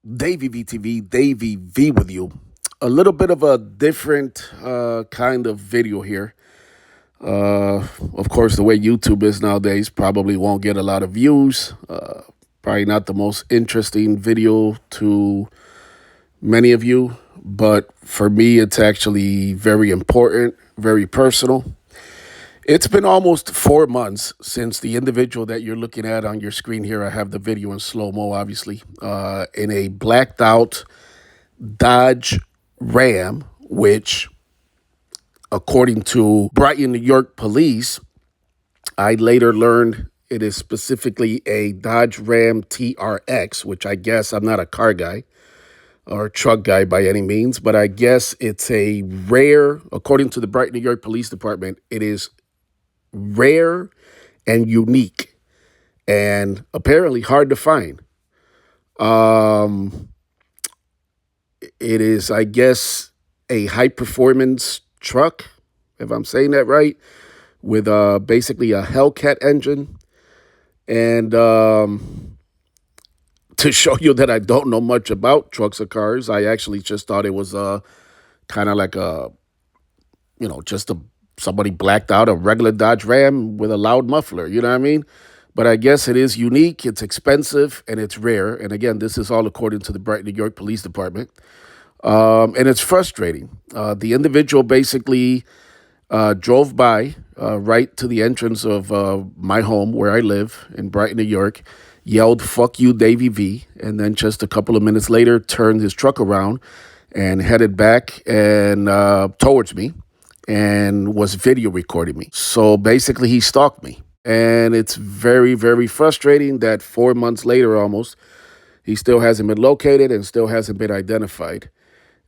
Davey VTV, Davey V with you. A little bit of a different kind of video here. Of course, the way YouTube is nowadays, probably won't get a lot of views. Probably not the most interesting video to many of you, but for me, it's actually very important, very personal. It's been almost 4 months since the individual that you're looking at on your screen here, I have the video in slow-mo, obviously, in a blacked out Dodge Ram, which, according to Brighton, New York police, I later learned it is specifically a Dodge Ram TRX, which I guess I'm not a car guy or truck guy by any means, but I guess it's a rare, according to the Brighton, New York Police Department, it is rare and unique and apparently hard to find. It is, I guess, a high performance truck, if I'm saying that right, with basically a Hellcat engine. And to show you that I don't know much about trucks or cars, I actually just thought it was kind of like a, just somebody blacked out a regular Dodge Ram with a loud muffler. You know what I mean? But I guess it is unique, it's expensive, and it's rare. And again, this is all according to the Brighton, New York Police Department. And it's frustrating. The individual basically drove by right to the entrance of my home where I live in Brighton, New York, yelled, "Fuck you, Davey V," and then just a couple of minutes later turned his truck around and headed back and towards me and was video recording me. So basically he stalked me. And it's very, very frustrating that 4 months later almost, he still hasn't been located and still hasn't been identified.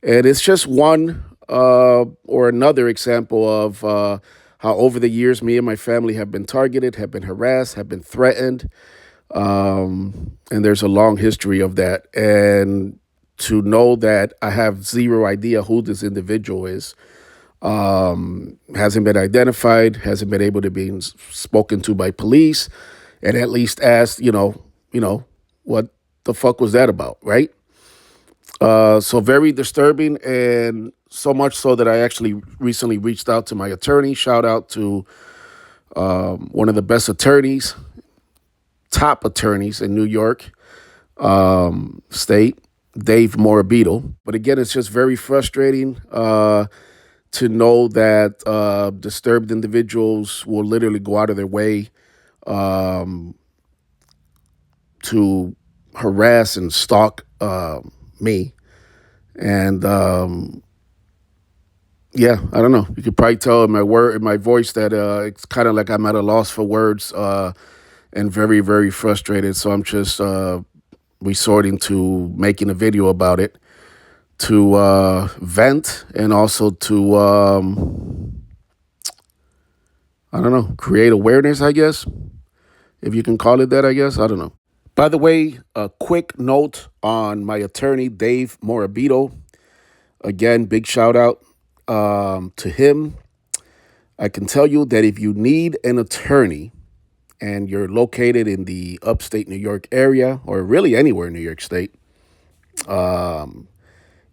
And it's just one or another example of how over the years me and my family have been targeted, have been harassed, have been threatened. And there's a long history of that. And to know that I have zero idea who this individual is, hasn't been identified, hasn't been able to be spoken to by police, and at least asked, what the fuck was that about, right? So very disturbing, and so much so that I actually recently reached out to my attorney. Shout out to one of the best attorneys, top attorneys in New York State, Dave Morabito. But again, it's just very frustrating to know that disturbed individuals will literally go out of their way to harass and stalk me. And yeah, I don't know. You could probably tell in my voice that it's kind of like I'm at a loss for words and very, very frustrated. So I'm just resorting to making a video about it to vent and also to, I don't know, create awareness, I guess, if you can call it that, I guess. I don't know. By the way, a quick note on my attorney, Dave Morabito. Again, big shout out to him. I can tell you that if you need an attorney and you're located in the upstate New York area or really anywhere in New York State,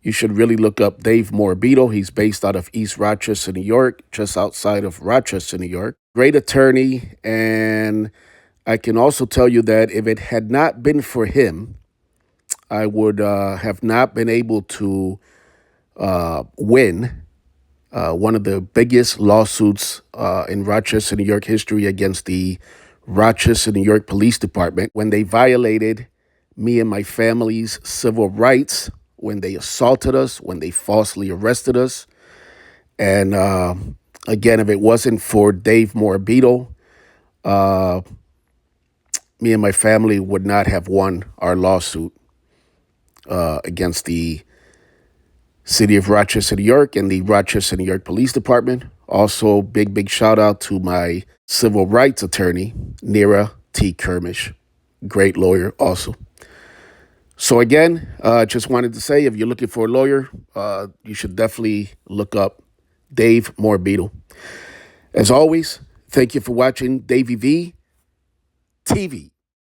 you should really look up Dave Morabito. He's based out of East Rochester, New York, just outside of Rochester, New York. Great attorney. And I can also tell you that if it had not been for him, I would have not been able to win one of the biggest lawsuits in Rochester, New York history against the Rochester, New York Police Department when they violated me and my family's civil rights, when they assaulted us, when they falsely arrested us. And again, if it wasn't for Dave Morabito, me and my family would not have won our lawsuit against the City of Rochester, New York, and the Rochester, New York Police Department. Also, big shout out to my civil rights attorney, Nira T. Kermish. Great lawyer also. So again, just wanted to say, if you're looking for a lawyer, you should definitely look up Dave Morabito. As always, thank you for watching Davey V TV.